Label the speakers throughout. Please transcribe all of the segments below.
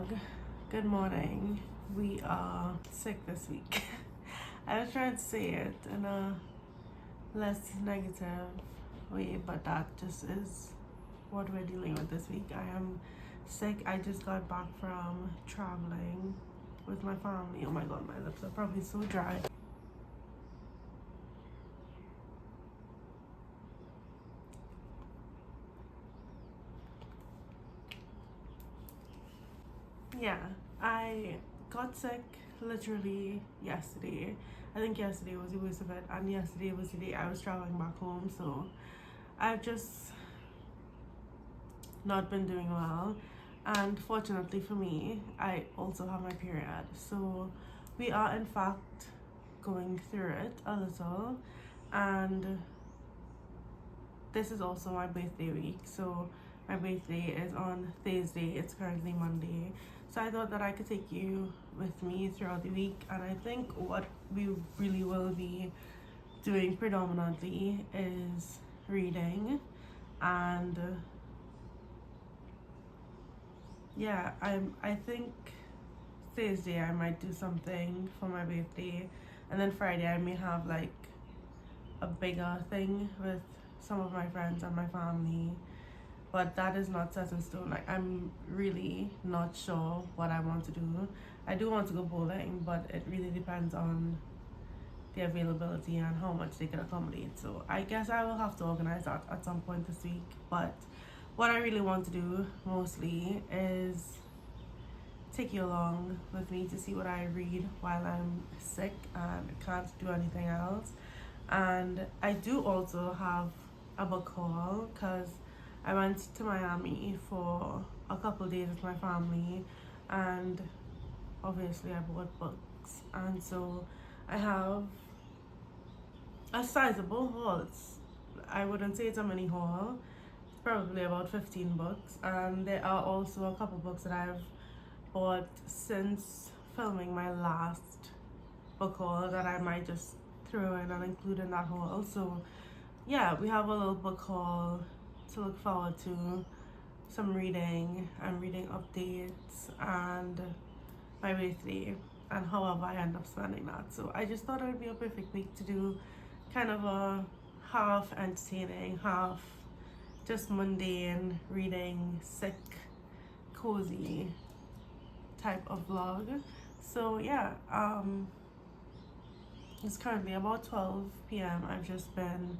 Speaker 1: vlog. Good morning. We are sick this week. I was trying to say it in a less negative way, but that just is what we're dealing with this week. I am sick. I just got back from traveling with my family. Oh my god, my lips are probably so dry. Yeah, I got sick literally yesterday. I think yesterday was the worst of it, and yesterday was the day I was traveling back home, so I've just not been doing well. And fortunately for me, I also have my period, so we are in fact going through it a little. And this is also my birthday week, so my birthday is on Thursday. It's currently Monday, so I thought that I could take you with me throughout the week. And I think what we really will be doing predominantly is reading. And yeah, I think Thursday I might do something for my birthday, and then Friday I may have like a bigger thing with some of my friends and my family, but that is not set in stone. Like, I'm really not sure what I want to do. I do want to go bowling, but it really depends on the availability and how much they can accommodate, so I guess I will have to organize that at some point this week. But what I really want to do mostly is take you along with me to see what I read while I'm sick and can't do anything else. And I do also have a book haul because I went to Miami for a couple of days with my family, and obviously I bought books, and so I have a sizable haul. I wouldn't say it's a mini haul. It's probably about 15 books, and there are also a couple books that I've bought since filming my last book haul that I might just throw in and include in that haul. So yeah, we have a little book haul to look forward to, some reading and reading updates, and my birthday and however I end up spending that. So I just thought it would be a perfect week to do kind of a half entertaining, half just mundane reading, sick, cozy type of vlog. So yeah, it's currently about 12 p.m. I've just been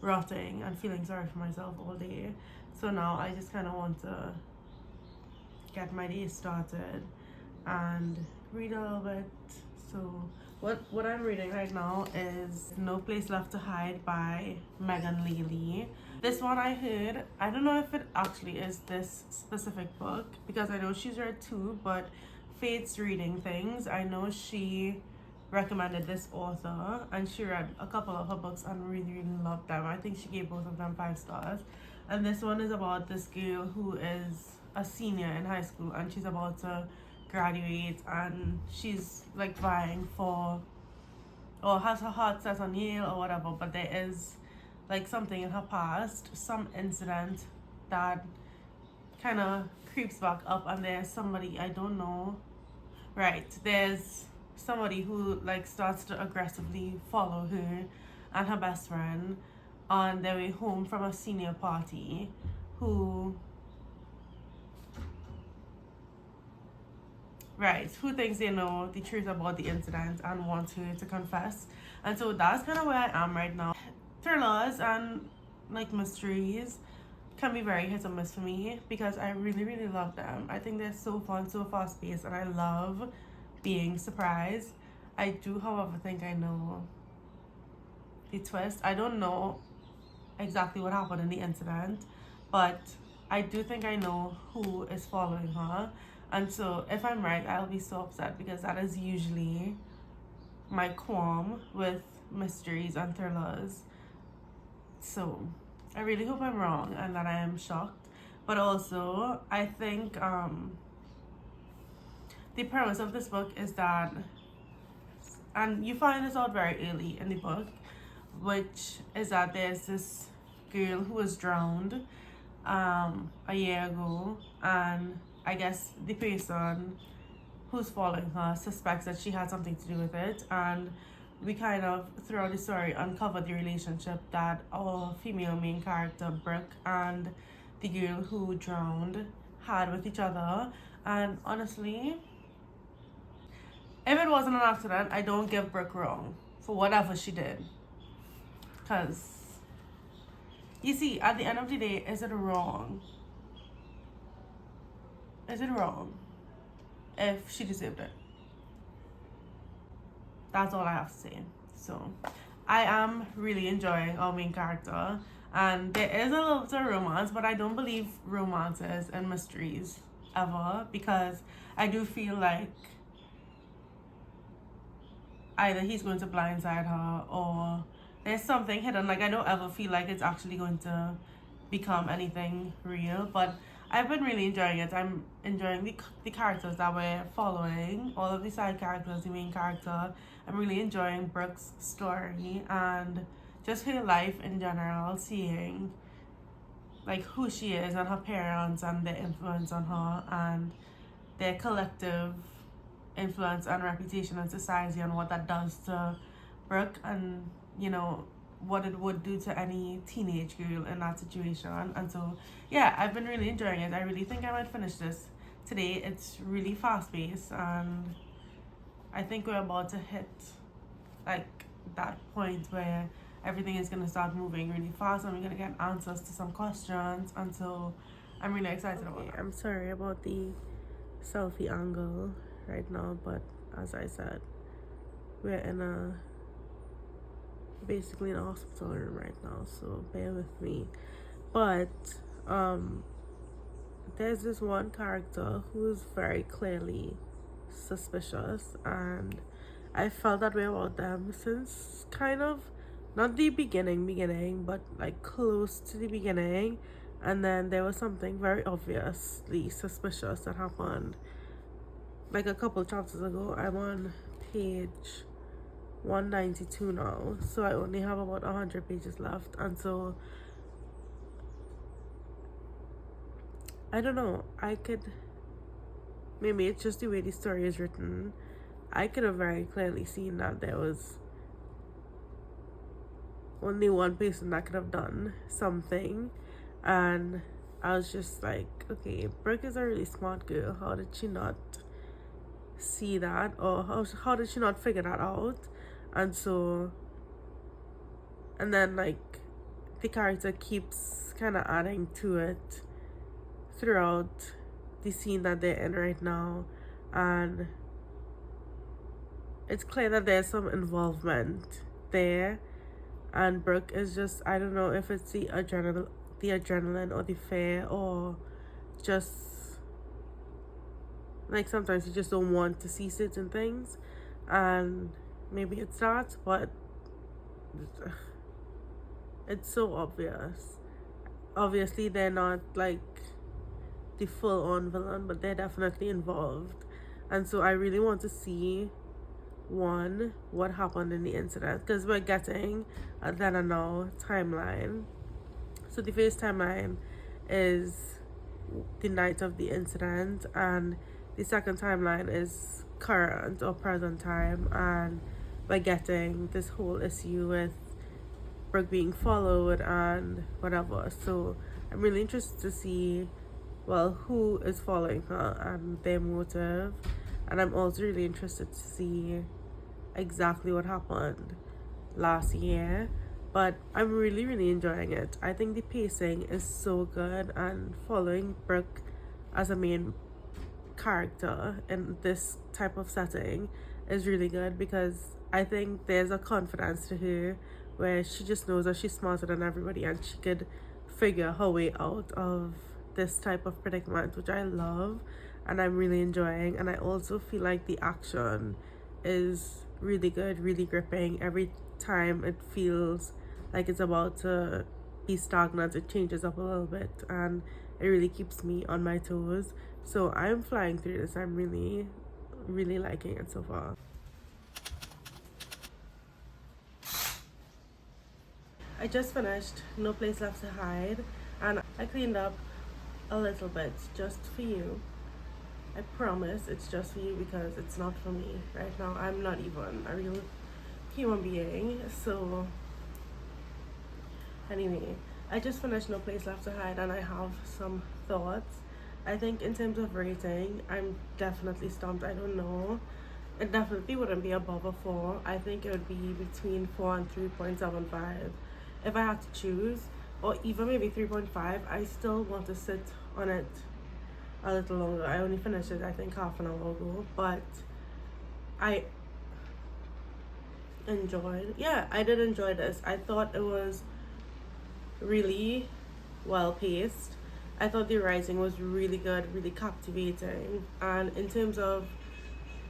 Speaker 1: rotting and feeling sorry for myself all day, so now I just kind of want to get my day started and read a little bit. So what I'm reading right now is No Place Left to Hide by Megan Lee. This one I heard, I don't know if it actually is this specific book because I know she's read two, but Faith's Reading Things, I know she recommended this author and she read a couple of her books and really loved them. I think she gave both of them 5 stars. And this one is about this girl who is a senior in high school and she's about to graduate, and she's like vying for, or has her heart set on Yale or whatever, but there is like something in her past, some incident that kind of creeps back up, and there's somebody, I don't know, right, there's somebody who like starts to aggressively follow her and her best friend on their way home from a senior party, who thinks they know the truth about the incident and wants her to confess. And so that's kind of where I am right now. Thrillers and like mysteries can be very hit or miss for me because I really love them. I think they're so fun, so fast paced, and I love being surprised. I do, however, think I know the twist. I don't know exactly what happened in the incident, but I do think I know who is following her. And so if I'm right, I'll be so upset because that is usually my qualm with mysteries and thrillers. So I really hope I'm wrong and that I am shocked. But also, I think the premise of this book is that, and you find this out very early in the book, which is that there's this girl who was drowned a year ago, and I guess the person who's following her suspects that she had something to do with it, and we kind of throughout the story uncover the relationship that our female main character Brooke and the girl who drowned had with each other. And honestly, if it wasn't an accident, I don't give Brooke wrong for whatever she did. Because, you see, at the end of the day, is it wrong? Is it wrong if she deserved it? That's all I have to say. So, I am really enjoying our main character. And there is a little bit of romance, but I don't believe romances and mysteries ever. Because I do feel like either he's going to blindside her or there's something hidden. Like, I don't ever feel like it's actually going to become anything real. But I've been really enjoying it. I'm enjoying the characters that we're following, all of the side characters, the main character. I'm really enjoying Brooke's story and just her life in general, seeing like who she is and her parents and their influence on her and their collective influence and reputation in society and what that does to Brooke and, you know, what it would do to any teenage girl in that situation. And so yeah, I've been really enjoying it. I really think I might finish this today. It's really fast paced and I think we're about to hit like that point where everything is going to start moving really fast and we're going to get answers to some questions, and so I'm really excited about it. I'm sorry about the selfie angle right now, but as I said, we're in basically in a hospital room right now, so bear with me. But there's this one character who's very clearly suspicious, and I felt that way about them since kind of not the beginning, but like close to the beginning. And then there was something very obviously suspicious that happened like a couple chapters ago. I'm on page 192 now, so I only have about 100 pages left, and so I don't know, I could, maybe it's just the way the story is written, I could have very clearly seen that there was only one person that could have done something, and I was just like, okay, Brooke is a really smart girl. How did she not see that, or how did she not figure that out? And so, and then like the character keeps kind of adding to it throughout the scene that they're in right now, and it's clear that there's some involvement there. And Brooke is just, I don't know if it's the adrenaline or the fear, or just like sometimes you just don't want to see certain things, and maybe it's that, but it's so obvious. Obviously they're not like the full-on villain, but they're definitely involved. And so I really want to see, one, what happened in the incident, because we're getting a then and now timeline. So the first timeline is the night of the incident, and the second timeline is current or present time, and we're getting this whole issue with Brooke being followed and whatever. So I'm really interested to see, well, who is following her and their motive. And I'm also really interested to see exactly what happened last year. But I'm really, really enjoying it. I think the pacing is so good, and following Brooke as a main character in this type of setting is really good, because I think there's a confidence to her where she just knows that she's smarter than everybody and she could figure her way out of this type of predicament, which I love and I'm really enjoying. And I also feel like the action is really good, really gripping. Every time it feels like it's about to be stagnant, it changes up a little bit, and it really keeps me on my toes. So I'm flying through this. I'm really, really liking it so far. I just finished No Place Left to Hide, and I cleaned up a little bit just for you. I promise it's just for you because it's not for me right now. I'm not even a real human being. So anyway, I just finished No Place Left to Hide and I have some thoughts. I think in terms of rating, I'm definitely stumped. I don't know. It definitely wouldn't be above a 4. I think it would be between 4 and 3.75 if I had to choose, or even maybe 3.5. I still want to sit on it a little longer. I only finished it, I think, half an hour ago, but I I did enjoy this. I thought it was really well paced. I thought the writing was really good, really captivating, and in terms of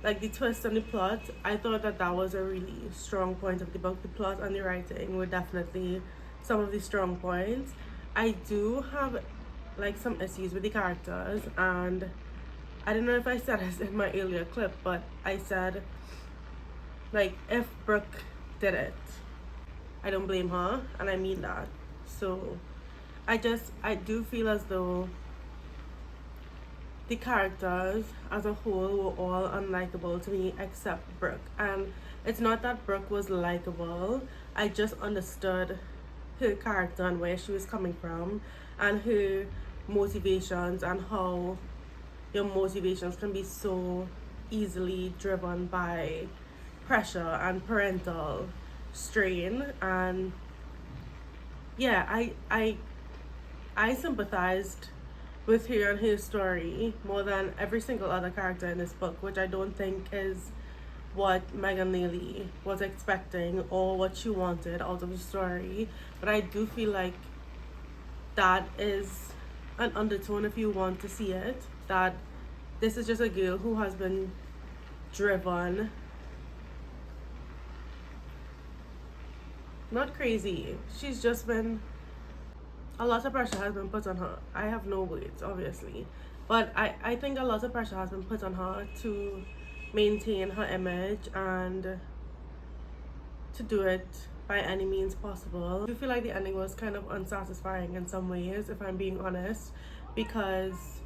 Speaker 1: like the twist and the plot, I thought that was a really strong point of the book. The plot and the writing were definitely some of the strong points. I do have like some issues with the characters, and I don't know if I said this in my earlier clip, but I said like if Brooke did it, I don't blame her, and I mean that. So I do feel as though the characters as a whole were all unlikable to me except Brooke. And it's not that Brooke was likable, I just understood her character and where she was coming from and her motivations, and how your motivations can be so easily driven by pressure and parental strain. And yeah, I sympathized with her and her story more than every single other character in this book, which I don't think is what Megan Neely was expecting or what she wanted out of the story. But I do feel like that is an undertone if you want to see it, that this is just a girl who has been driven, not crazy, she's just been, a lot of pressure has been put on her. I have no words, obviously, but I think a lot of pressure has been put on her to maintain her image and to do it by any means possible. I do feel like the ending was kind of unsatisfying in some ways, if I'm being honest, because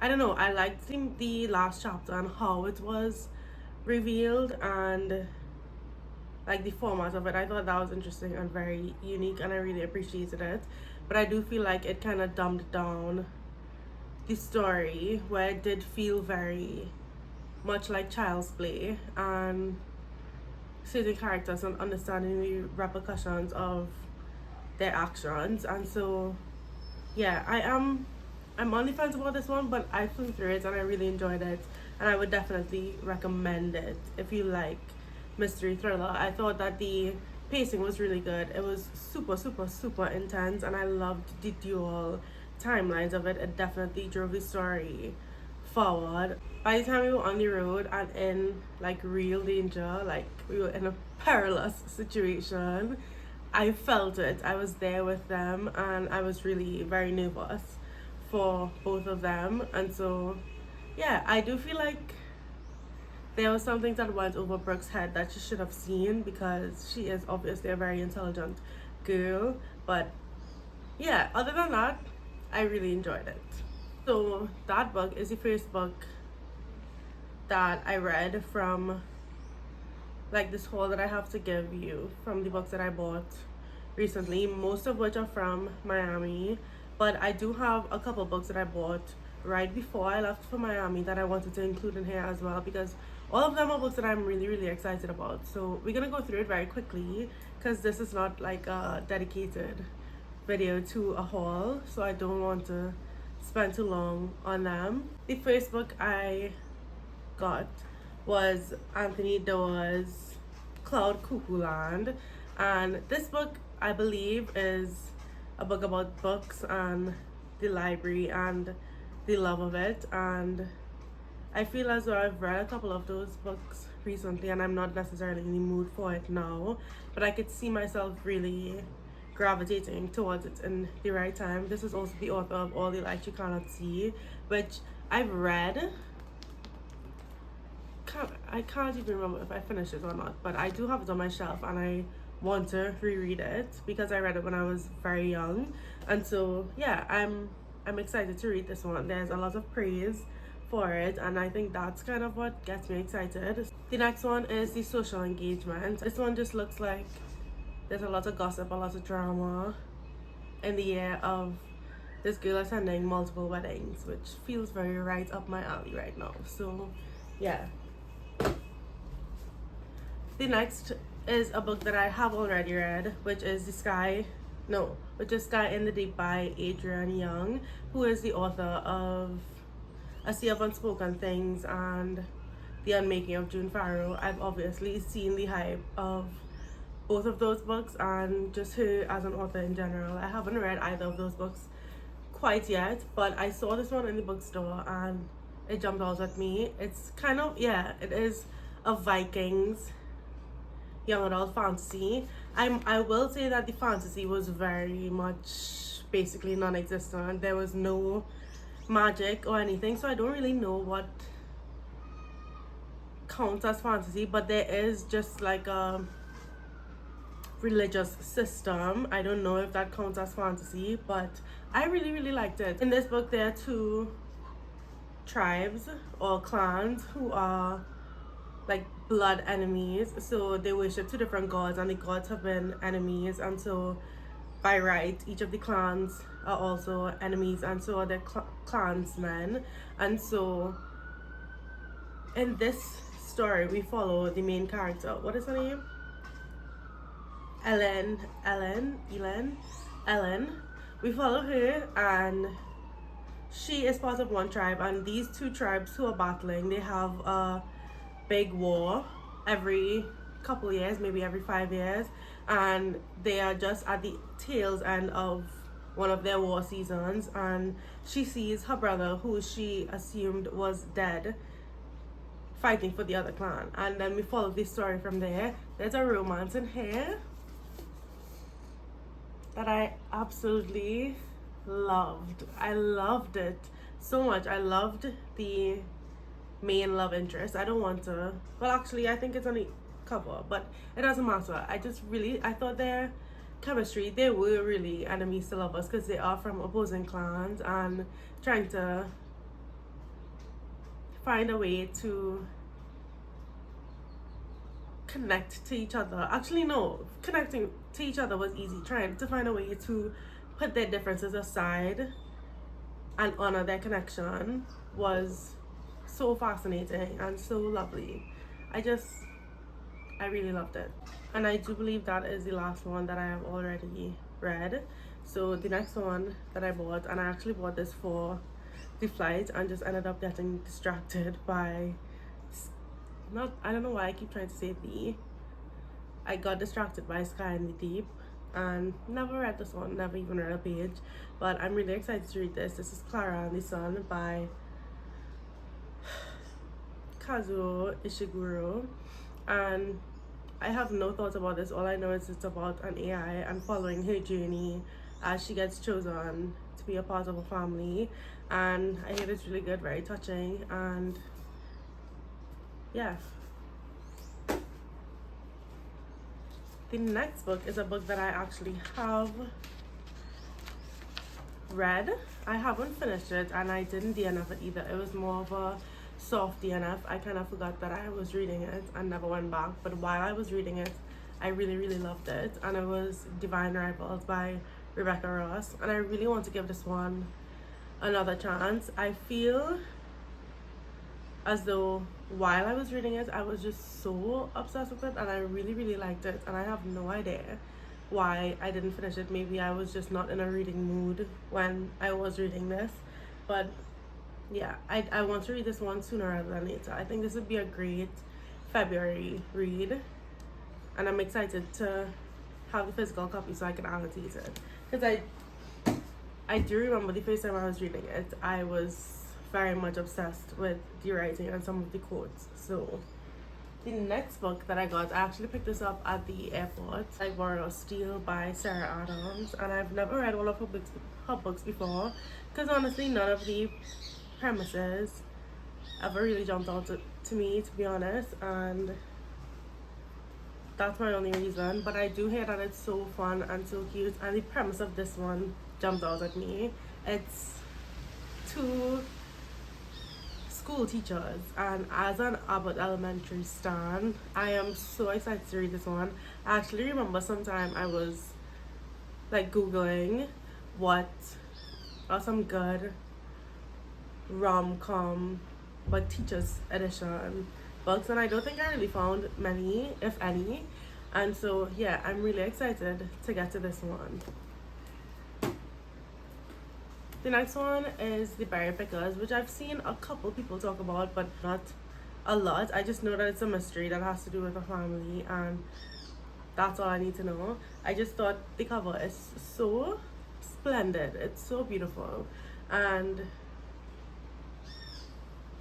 Speaker 1: I don't know, I liked the last chapter and how it was revealed, and like the format of it. I thought that was interesting and very unique, and I really appreciated it. But I do feel like it kind of dumbed down the story, where it did feel very much like child's play, and certain characters and understanding the repercussions of their actions. And so yeah, I'm on the fence about this one, but I flew through it and I really enjoyed it, and I would definitely recommend it if you like mystery thriller. I thought that the pacing was really good. It was super intense, and I loved the dual timelines of it. It definitely drove the story forward. By the time we were on the road and in like real danger, like we were in a perilous situation, I felt it. I was there with them, and I was really very nervous for both of them. And so yeah, I do feel like there was something that went over Brooke's head that she should have seen, because she is obviously a very intelligent girl. But yeah, other than that, I really enjoyed it. So that book is the first book that I read from like this haul that I have to give you from the books that I bought recently, most of which are from Miami. But I do have a couple books that I bought right before I left for Miami that I wanted to include in here as well, because all of them are books that I'm really excited about. So we're gonna go through it very quickly, because this is not like a dedicated video to a haul, so I don't want to spend too long on them. The first book I got was Anthony Doerr's Cloud Cuckoo Land, and this book, I believe, is a book about books and the library and the love of it. And I feel as though I've read a couple of those books recently, and I'm not necessarily in the mood for it now, but I could see myself really gravitating towards it in the right time. This is also the author of All the Light You Cannot See, which I've read. I can't even remember if I finished it or not, but I do have it on my shelf, and I want to reread it because I read it when I was very young. And so yeah, I'm I'm excited to read this one. There's a lot of praise for it, and I think that's kind of what gets me excited. The next one is the social engagement. This one just looks like there's a lot of gossip, a lot of drama in the year of this girl attending multiple weddings, which feels very right up my alley right now. So yeah. The next is a book that I have already read, which is Sky in the Deep by Adrian Young, who is the author of A Sea of Unspoken Things and The Unmaking of June Farrow. I've obviously seen the hype of both of those books and just her as an author in general. I haven't read either of those books quite yet, but I saw this one in the bookstore and it jumped out at me. It's kind of, yeah, it is a Vikings young adult fantasy. I will say that the fantasy was very much basically non-existent. There was no magic or anything, so I don't really know what counts as fantasy, but there is just like a religious system. I don't know if that counts as fantasy, but I really liked it. In this book there are two tribes or clans who are like blood enemies, so they worship two different gods and the gods have been enemies, and so by right each of the clans are also enemies, and so are their clansmen. And so in this story we follow the main character. What is her name? Ellen. We follow her, and she is part of one tribe, and these two tribes who are battling, they have a big war every couple years, maybe every 5 years, and they are just at the tails end of one of their war seasons, and she sees her brother, who she assumed was dead, fighting for the other clan. And then we follow this story from there. There's a romance in here that I absolutely loved. I loved it so much. I loved the main love interest. I don't want to, well actually I think it's on the cover, but it doesn't matter. I thought their chemistry, they were really enemies to lovers because they are from opposing clans and trying to find a way to connect to each other. Actually no, connecting to each other was easy. Trying to find a way to put their differences aside and honor their connection was so fascinating and so lovely. I really loved it. And I do believe that is the last one that I have already read. So the next one that I bought, and I actually bought this for the flight and just ended up getting distracted by I don't know why I keep trying to say I got distracted by Sky in the Deep and never read this one, never even read a page, but I'm really excited to read this. This is Clara and the Sun by Kazuo Ishiguro, and I have no thoughts about this. All I know is it's about an AI and following her journey as she gets chosen to be a part of a family, and I hear it's really good, very touching, and yeah. The next book is a book that I actually have read. I haven't finished it and I didn't DNF it either. It was more of a soft DNF. I kind of forgot that I was reading it and never went back, but while I was reading it I really loved it, and it was Divine Rivals by Rebecca Ross, and I really want to give this one another chance. I feel as though while I was reading it I was just so obsessed with it and I really liked it, and I have no idea why I didn't finish it. Maybe I was just not in a reading mood when I was reading this, but yeah, I want to read this one sooner rather than later. I think this would be a great February read, and I'm excited to have the physical copy so I can annotate it, because I do remember the first time I was reading it I was very much obsessed with the writing and some of the quotes. So the next book that I got, I actually picked this up at the airport, Like Warrior Steel by Sarah Adams, and I've never read all of her books before because honestly none of the premises ever really jumped out to me, to be honest, and that's my only reason. But I do hear that it's so fun and so cute, and the premise of this one jumped out at me. It's two school teachers, and as an Abbott Elementary stan, I am so excited to read this one. I actually remember sometime I was like googling what are some good rom-com but teachers edition books, and I don't think I really found many, if any, and so yeah, I'm really excited to get to this one. The next one is The Berry Pickers, which I've seen a couple people talk about, but not a lot. I just know that it's a mystery that has to do with a family, and that's all I need to know. I just thought the cover is so splendid. It's so beautiful. And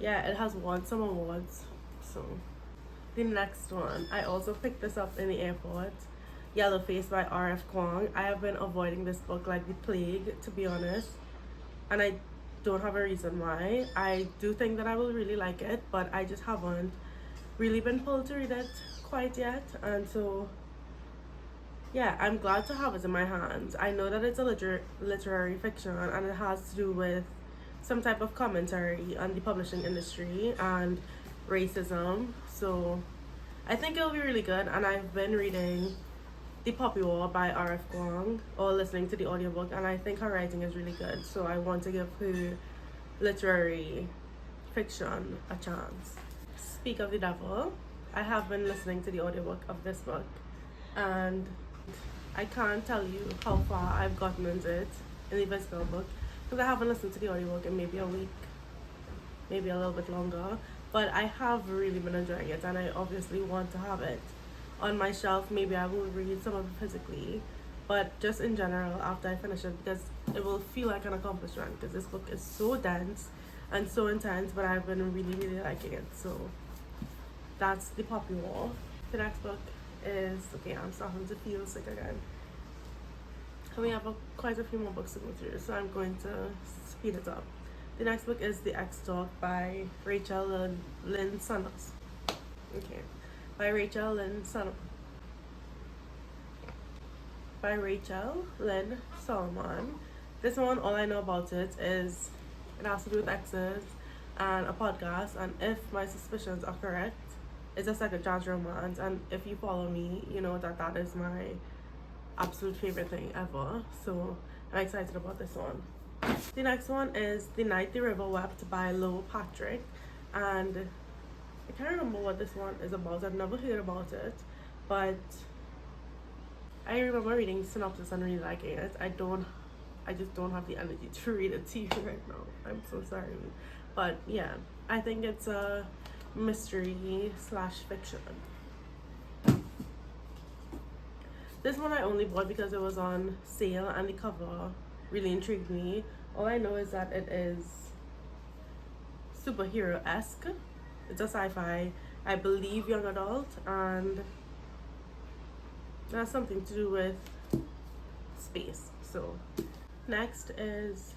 Speaker 1: yeah, it has won some awards. So the next one, I also picked this up in the airport. Yellowface by R.F. Kuang. I have been avoiding this book like the plague, to be honest. And I don't have a reason why. I do think that I will really like it, but I just haven't really been pulled to read it quite yet. And so yeah, I'm glad to have it in my hands. I know that it's a literary fiction, and it has to do with some type of commentary on the publishing industry and racism. So I think it'll be really good, and I've been reading The Poppy War by R.F. Kuang, or listening to the audiobook, and I think her writing is really good, so I want to give her literary fiction a chance. Speak of the Devil, I have been listening to the audiobook of this book, and I can't tell you how far I've gotten into it in the physical book, because I haven't listened to the audiobook in maybe a week, maybe a little bit longer, but I have really been enjoying it, and I obviously want to have it on my shelf. Maybe I will read some of it physically, but just in general after I finish it, because it will feel like an accomplishment, because this book is so dense and so intense, but I've been really liking it. So that's The Poppy War. The next book is, okay, I'm starting to feel sick again. We have quite a few more books to go through, so I'm going to speed it up. The next book is The X-Talk by Rachel Lynn Sanos. Okay. By Rachel Lynn Solomon. This one, all I know about it is it has to do with exes and a podcast, and if my suspicions are correct, it's a second chance romance, and if you follow me, you know that that is my absolute favorite thing ever, so I'm excited about this one. The next one is The Night the River Wept by Lo Patrick, and I can't remember what this one is about. I've never heard about it, but I remember reading the synopsis and really liking it. I just don't have the energy to read it to you right now. I'm so sorry. But yeah, I think it's a mystery / fiction. This one I only bought because it was on sale and the cover really intrigued me. All I know is that it is superhero-esque. It's a sci-fi, I believe, young adult, and it has something to do with space. So next is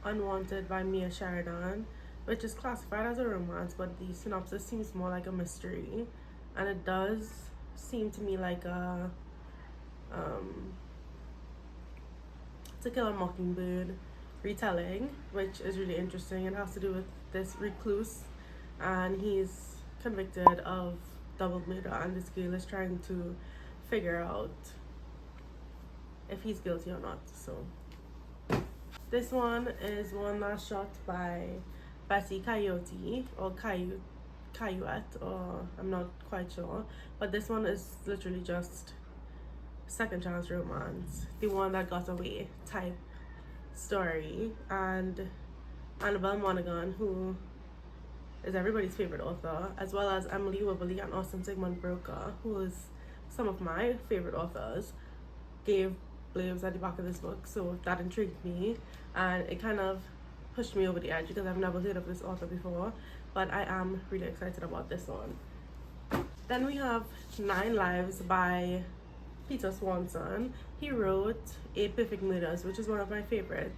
Speaker 1: Unwanted by Mia Sheridan, which is classified as a romance, but the synopsis seems more like a mystery, and it does seem to me like a To Kill a Mockingbird retelling, which is really interesting. It has to do with this recluse, and he's convicted of double murder, and this girl is trying to figure out if he's guilty or not. So this one is One Last Shot by Betty Coyote, or Coyote, or I'm not quite sure, but this one is literally just second chance romance, the one that got away type story. And Annabelle Monaghan, who is everybody's favorite author, as well as Emily Wibberley and Austin Sigmund Broker, who is some of my favorite authors, gave blurbs at the back of this book, so that intrigued me, and it kind of pushed me over the edge because I've never heard of this author before, but I am really excited about this one. Then we have 9 Lives by Peter Swanson. He wrote Eight Perfect Murders, which is one of my favorite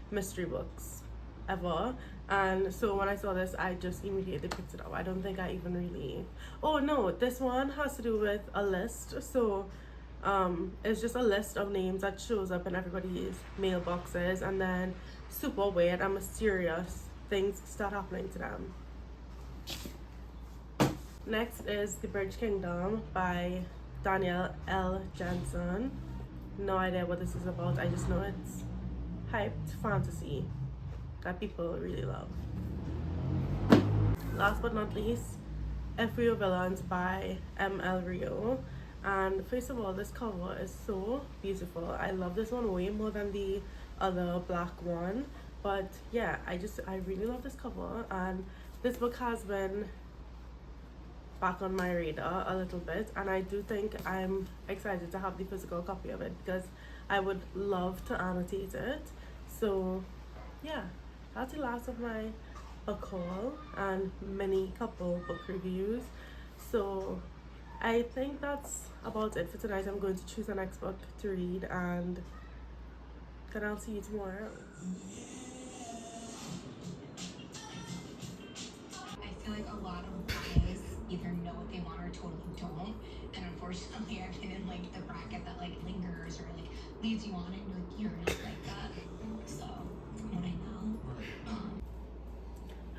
Speaker 1: mystery books ever, and so when I saw this, I just immediately picked it up. I don't think I even really, oh no, this one has to do with a list. So it's just a list of names that shows up in everybody's mailboxes, and then super weird and mysterious things start happening to them. Next is The Bridge Kingdom by Danielle L. Jensen. No idea what this is about. I just know it's hyped fantasy that people really love. Last but not least, F.Rio Villains by M.L. Rio. And first of all, this cover is so beautiful. I love this one way more than the other black one. But yeah, I really love this cover, and this book has been back on my radar a little bit, and I do think I'm excited to have the physical copy of it because I would love to annotate it. So yeah, that's the last of my book haul and mini couple book reviews. So I think that's about it for tonight. I'm going to choose the next book to read, and then I'll see you tomorrow.
Speaker 2: I feel like a lot of guys either know what they want or totally don't, and unfortunately I've been in like the bracket that like lingers or like leads you on it, and you're like, you're not like that. So from what I know.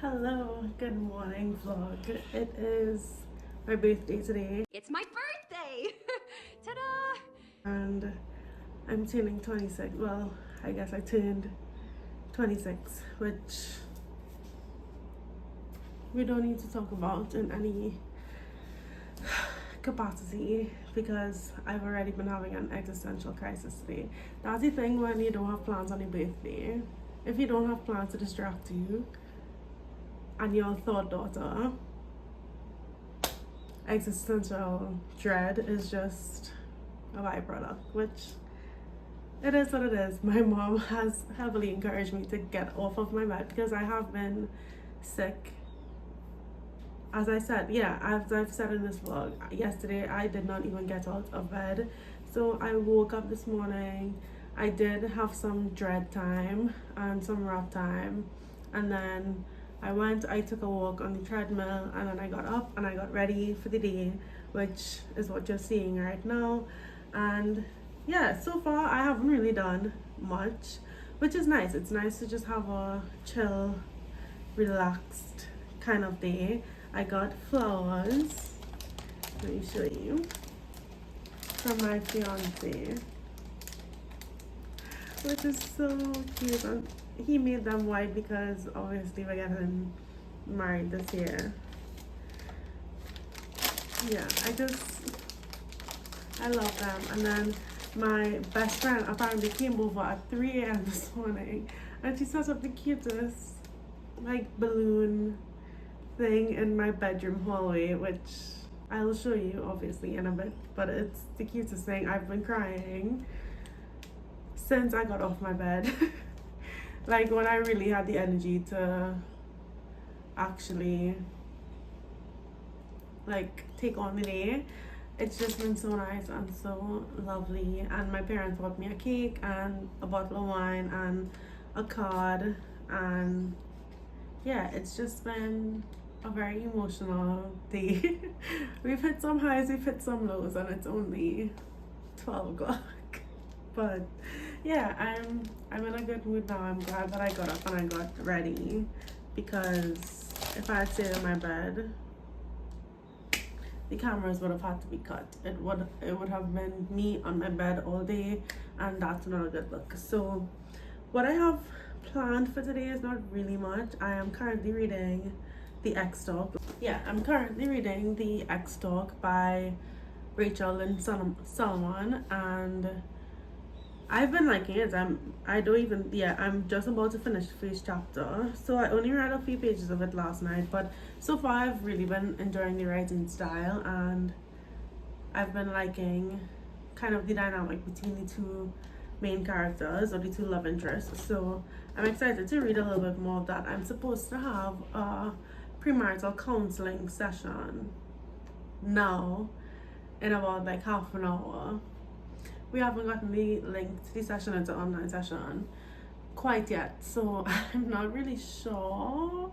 Speaker 1: Hello, good morning vlog. It is my birthday today.
Speaker 3: It's my birthday! Ta-da!
Speaker 1: And I'm turning 26. Well, I guess I turned 26, which we don't need to talk about in any capacity because I've already been having an existential crisis today. That's the thing when you don't have plans on your birthday. If you don't have plans to distract you and your third daughter, existential dread is just a byproduct, which it is what it is. My mom has heavily encouraged me to get off of my bed because I have been sick. As I said, yeah, as I've said in this vlog, yesterday I did not even get out of bed. So I woke up this morning, I did have some dread time and some rough time, and then I took a walk on the treadmill, and then I got up and I got ready for the day, which is what you're seeing right now. And yeah, so far I haven't really done much, which is nice. It's nice to just have a chill, relaxed kind of day. I got flowers, let me show you, from my fiance, which is so cute. And he made them white because obviously we're getting married this year. Yeah, I love them. And then my best friend apparently came over at 3 a.m. this morning, and she set up the cutest like balloon thing in my bedroom hallway, which I'll show you obviously in a bit, but it's the cutest thing. I've been crying since I got off my bed. Like when I really had the energy to actually like take on the day. It's just been so nice and so lovely. And my parents bought me a cake and a bottle of wine and a card, and yeah, it's just been a very emotional day. We've hit some highs, we've hit some lows, and it's only 12 o'clock. But yeah, I'm in a good mood now. I'm glad that I got up and I got ready, because if I had stayed in my bed, the cameras would have had to be cut. It would have been me on my bed all day, and that's not a good look. So what I have planned for today is not really much. I am currently reading The X-Talk. Yeah, I'm currently reading The X-Talk by Rachel Lynn Solomon, and I've been liking it. I'm just about to finish the first chapter, so I only read a few pages of it last night, but so far I've really been enjoying the writing style, and I've been liking kind of the dynamic between the two main characters, or the two love interests. So I'm excited to read a little bit more of that. I'm supposed to have a premarital counseling session now in about like half an hour. We haven't gotten the link to the session, it's an online session quite yet, so I'm not really sure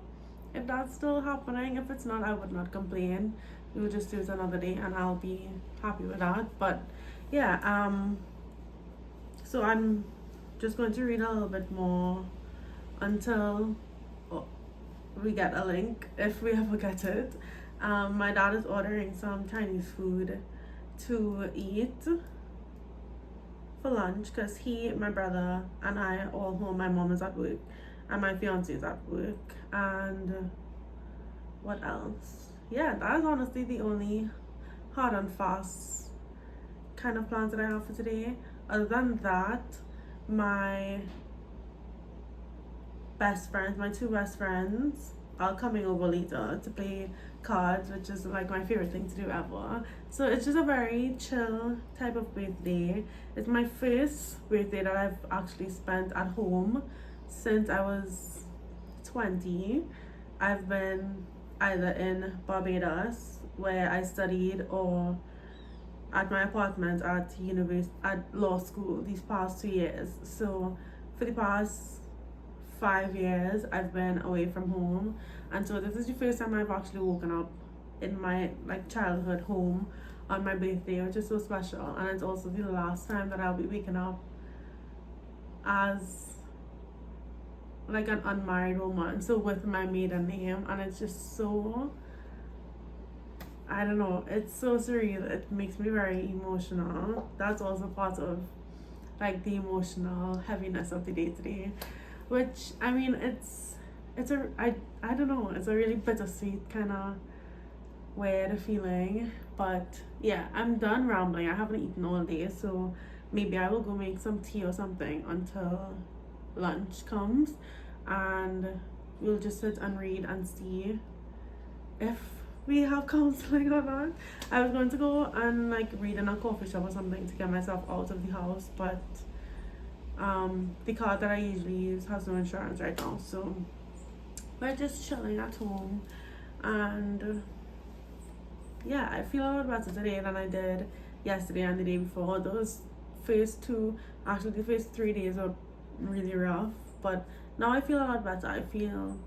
Speaker 1: if that's still happening. If it's not, I would not complain. We will just do it another day and I'll be happy with that. But yeah, so I'm just going to read a little bit more until we get a link, if we ever get it. My dad is ordering some Chinese food to eat for lunch because my brother, and I are all home. My mom is at work and my fiance is at work. And what else? Yeah, that is honestly the only hard and fast kind of plans that I have for today. Other than that, my two best friends are coming over later to play cards, which is like my favorite thing to do ever. So it's just a very chill type of birthday. It's my first birthday that I've actually spent at home since I was 20. I've been either in Barbados, where I studied, or at my apartment at law school these past 2 years. So for the past 5 years I've been away from home, and so this is the first time I've actually woken up in my like childhood home on my birthday, which is so special. And it's also the last time that I'll be waking up as like an unmarried woman, so with my maiden name. And it's just so, I don't know, it's so surreal. It makes me very emotional. That's also part of like the emotional heaviness of the day today, which I mean, I don't know, it's a really bittersweet kind of weird feeling. But yeah, I'm done rambling. I haven't eaten all day, so maybe I will go make some tea or something until lunch comes, and we'll just sit and read and see if we have counseling or not. I was going to go and like read in a coffee shop or something to get myself out of the house, but the car that I usually use has no insurance right now, so we're just chilling at home. And yeah, I feel a lot better today than I did yesterday and the day before. Those first 3 days were really rough, but now I feel a lot better. I feel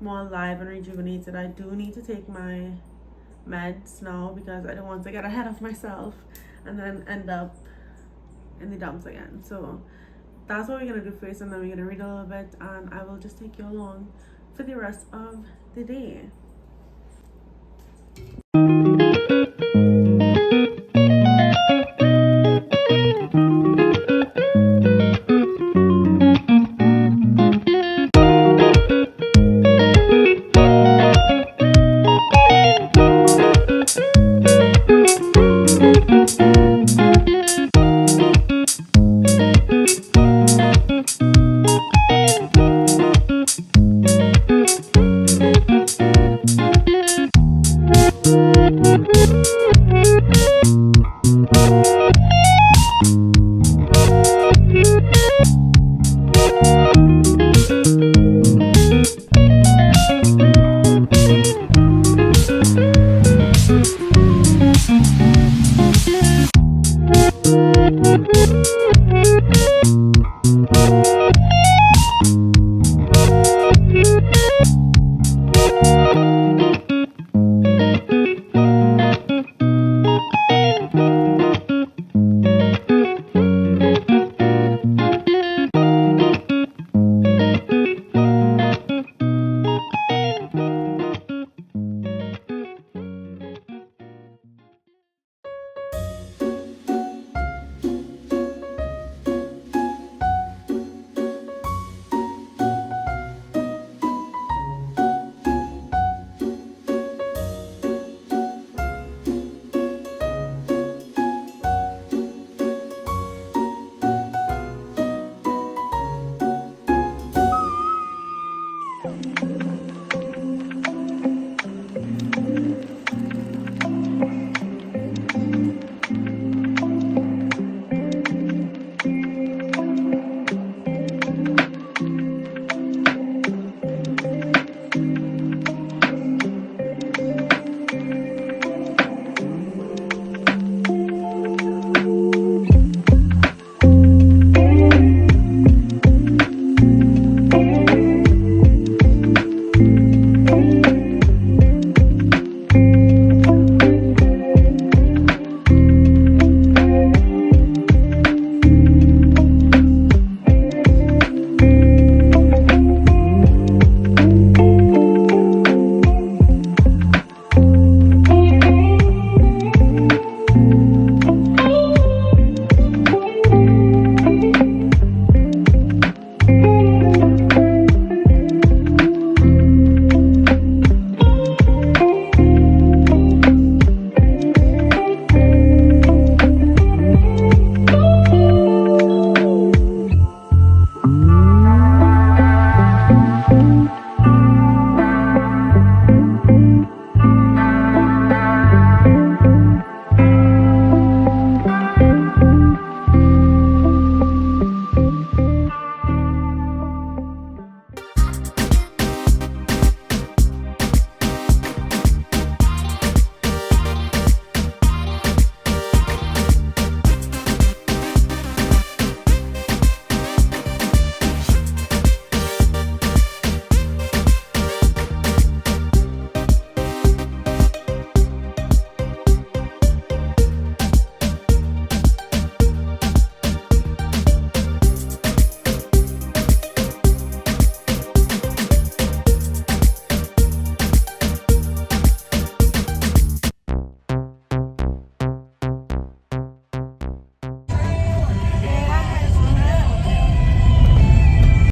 Speaker 1: more alive and rejuvenated. I do need to take my meds now because I don't want to get ahead of myself and then end up in the dumps again. So that's what we're gonna do first, and then we're gonna read a little bit, and I will just take you along for the rest of the day.